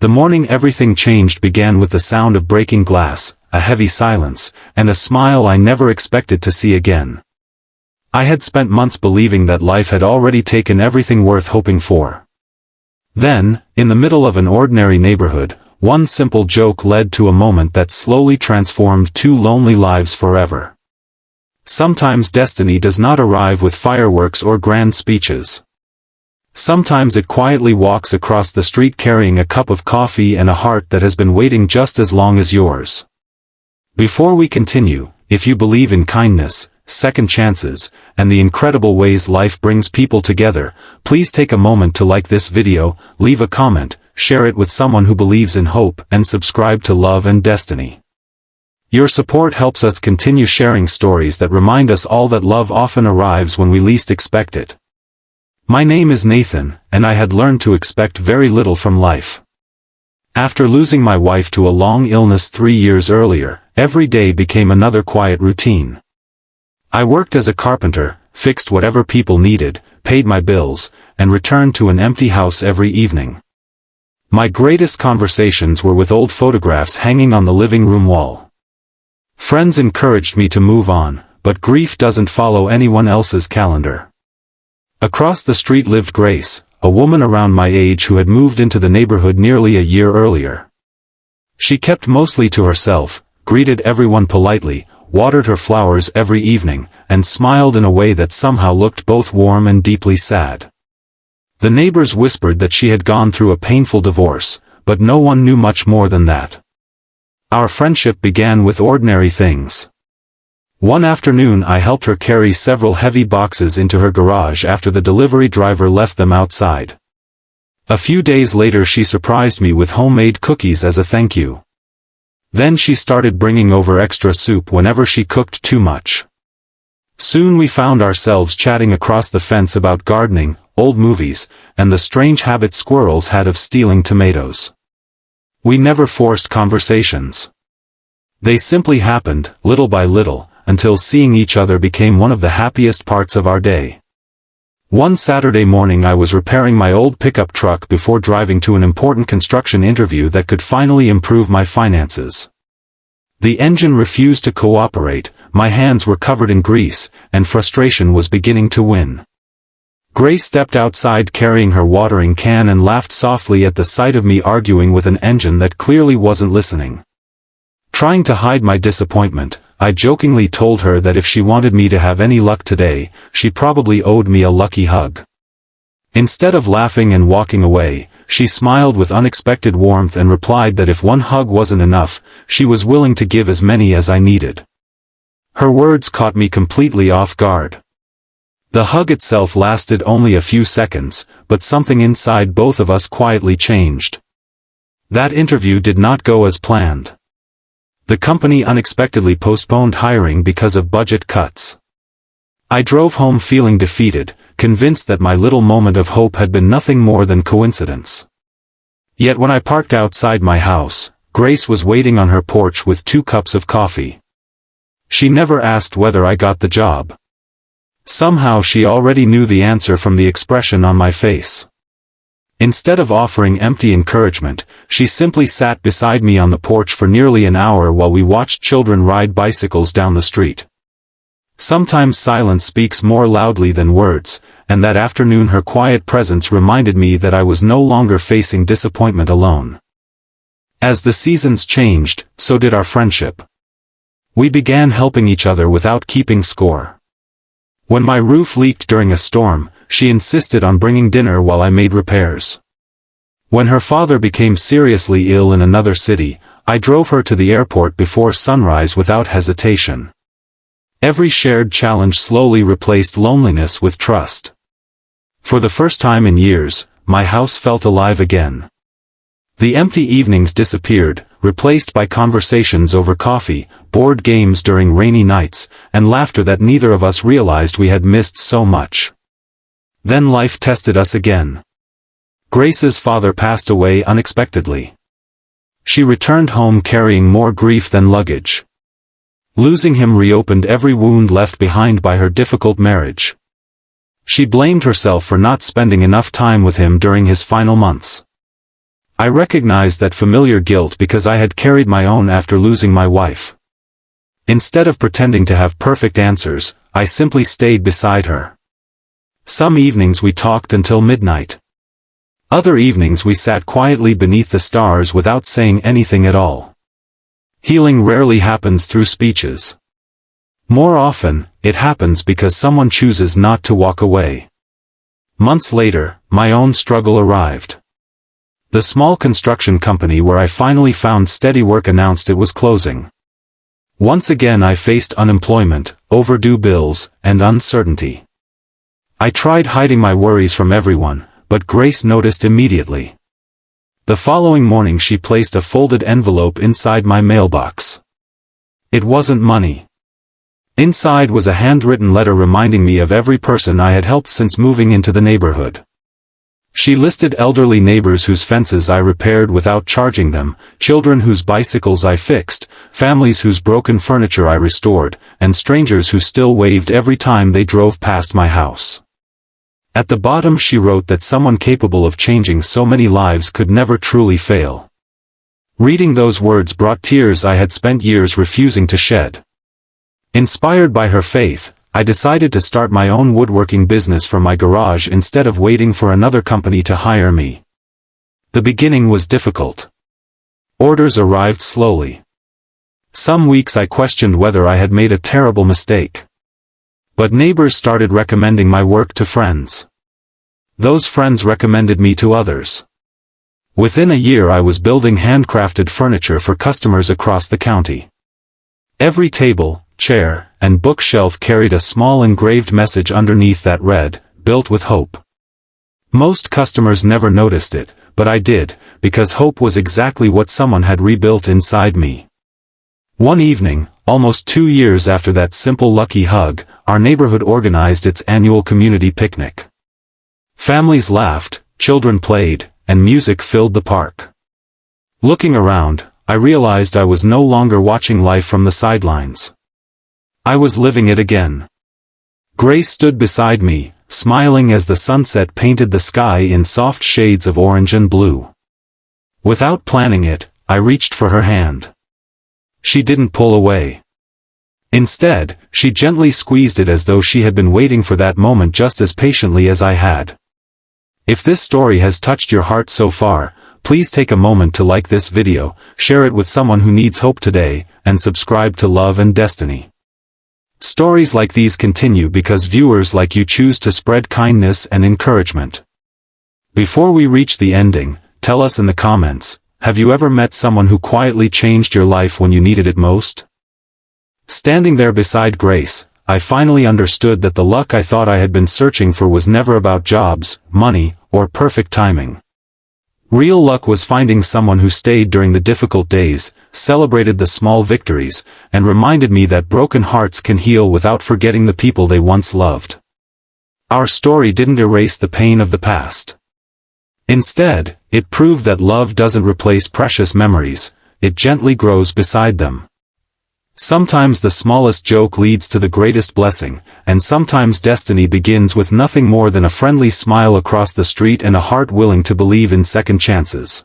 The morning everything changed began with the sound of breaking glass, a heavy silence, and a smile I never expected to see again. I had spent months believing that life had already taken everything worth hoping for. Then, in the middle of an ordinary neighborhood, one simple joke led to a moment that slowly transformed two lonely lives forever. Sometimes destiny does not arrive with fireworks or grand speeches. Sometimes it quietly walks across the street carrying a cup of coffee and a heart that has been waiting just as long as yours. Before we continue, if you believe in kindness, second chances, and the incredible ways life brings people together, please take a moment to like this video, leave a comment, share it with someone who believes in hope, and subscribe to Love and Destiny. Your support helps us continue sharing stories that remind us all that love often arrives when we least expect it. My name is Nathan, and I had learned to expect very little from life. After losing my wife to a long illness 3 years earlier, every day became another quiet routine. I worked as a carpenter, fixed whatever people needed, paid my bills, and returned to an empty house every evening. My greatest conversations were with old photographs hanging on the living room wall. Friends encouraged me to move on, but grief doesn't follow anyone else's calendar. Across the street lived Grace, a woman around my age who had moved into the neighborhood nearly a year earlier. She kept mostly to herself, greeted everyone politely, watered her flowers every evening, and smiled in a way that somehow looked both warm and deeply sad. The neighbors whispered that she had gone through a painful divorce, but no one knew much more than that. Our friendship began with ordinary things. One afternoon I helped her carry several heavy boxes into her garage after the delivery driver left them outside. A few days later she surprised me with homemade cookies as a thank you. Then she started bringing over extra soup whenever she cooked too much. Soon we found ourselves chatting across the fence about gardening, old movies, and the strange habit squirrels had of stealing tomatoes. We never forced conversations. They simply happened, little by little, until seeing each other became one of the happiest parts of our day. One Saturday morning I was repairing my old pickup truck before driving to an important construction interview that could finally improve my finances. The engine refused to cooperate, my hands were covered in grease, and frustration was beginning to win. Grace stepped outside carrying her watering can and laughed softly at the sight of me arguing with an engine that clearly wasn't listening. Trying to hide my disappointment, I jokingly told her that if she wanted me to have any luck today, she probably owed me a lucky hug. Instead of laughing and walking away, she smiled with unexpected warmth and replied that if one hug wasn't enough, she was willing to give as many as I needed. Her words caught me completely off guard. The hug itself lasted only a few seconds, but something inside both of us quietly changed. That interview did not go as planned. The company unexpectedly postponed hiring because of budget cuts. I drove home feeling defeated, convinced that my little moment of hope had been nothing more than coincidence. Yet when I parked outside my house, Grace was waiting on her porch with 2 cups of coffee. She never asked whether I got the job. Somehow she already knew the answer from the expression on my face. Instead of offering empty encouragement, she simply sat beside me on the porch for nearly an hour while we watched children ride bicycles down the street. Sometimes silence speaks more loudly than words, and that afternoon her quiet presence reminded me that I was no longer facing disappointment alone. As the seasons changed, so did our friendship. We began helping each other without keeping score. When my roof leaked during a storm, she insisted on bringing dinner while I made repairs. When her father became seriously ill in another city, I drove her to the airport before sunrise without hesitation. Every shared challenge slowly replaced loneliness with trust. For the first time in years, my house felt alive again. The empty evenings disappeared, replaced by conversations over coffee, board games during rainy nights, and laughter that neither of us realized we had missed so much. Then life tested us again. Grace's father passed away unexpectedly. She returned home carrying more grief than luggage. Losing him reopened every wound left behind by her difficult marriage. She blamed herself for not spending enough time with him during his final months. I recognized that familiar guilt because I had carried my own after losing my wife. Instead of pretending to have perfect answers, I simply stayed beside her. Some evenings we talked until midnight. Other evenings we sat quietly beneath the stars without saying anything at all. Healing rarely happens through speeches. More often, it happens because someone chooses not to walk away. Months later, my own struggle arrived. The small construction company where I finally found steady work announced it was closing. Once again I faced unemployment, overdue bills, and uncertainty. I tried hiding my worries from everyone, but Grace noticed immediately. The following morning she placed a folded envelope inside my mailbox. It wasn't money. Inside was a handwritten letter reminding me of every person I had helped since moving into the neighborhood. She listed elderly neighbors whose fences I repaired without charging them, children whose bicycles I fixed, families whose broken furniture I restored, and strangers who still waved every time they drove past my house. At the bottom she wrote that someone capable of changing so many lives could never truly fail. Reading those words brought tears I had spent years refusing to shed. Inspired by her faith, I decided to start my own woodworking business from my garage instead of waiting for another company to hire me. The beginning was difficult. Orders arrived slowly. Some weeks I questioned whether I had made a terrible mistake. But neighbors started recommending my work to friends. Those friends recommended me to others. Within a year I was building handcrafted furniture for customers across the county. Every table, chair, and bookshelf carried a small engraved message underneath that read, "Built with Hope." Most customers never noticed it, but I did, because hope was exactly what someone had rebuilt inside me. One evening, almost 2 years after that simple lucky hug, our neighborhood organized its annual community picnic. Families laughed, children played, and music filled the park. Looking around, I realized I was no longer watching life from the sidelines. I was living it again. Grace stood beside me, smiling as the sunset painted the sky in soft shades of orange and blue. Without planning it, I reached for her hand. She didn't pull away. Instead, she gently squeezed it as though she had been waiting for that moment just as patiently as I had. If this story has touched your heart so far, please take a moment to like this video, share it with someone who needs hope today, and subscribe to Love and Destiny. Stories like these continue because viewers like you choose to spread kindness and encouragement. Before we reach the ending, tell us in the comments, have you ever met someone who quietly changed your life when you needed it most? Standing there beside Grace, I finally understood that the luck I thought I had been searching for was never about jobs, money, or perfect timing. Real luck was finding someone who stayed during the difficult days, celebrated the small victories, and reminded me that broken hearts can heal without forgetting the people they once loved. Our story didn't erase the pain of the past. Instead, it proved that love doesn't replace precious memories, it gently grows beside them. Sometimes the smallest joke leads to the greatest blessing, and sometimes destiny begins with nothing more than a friendly smile across the street and a heart willing to believe in second chances.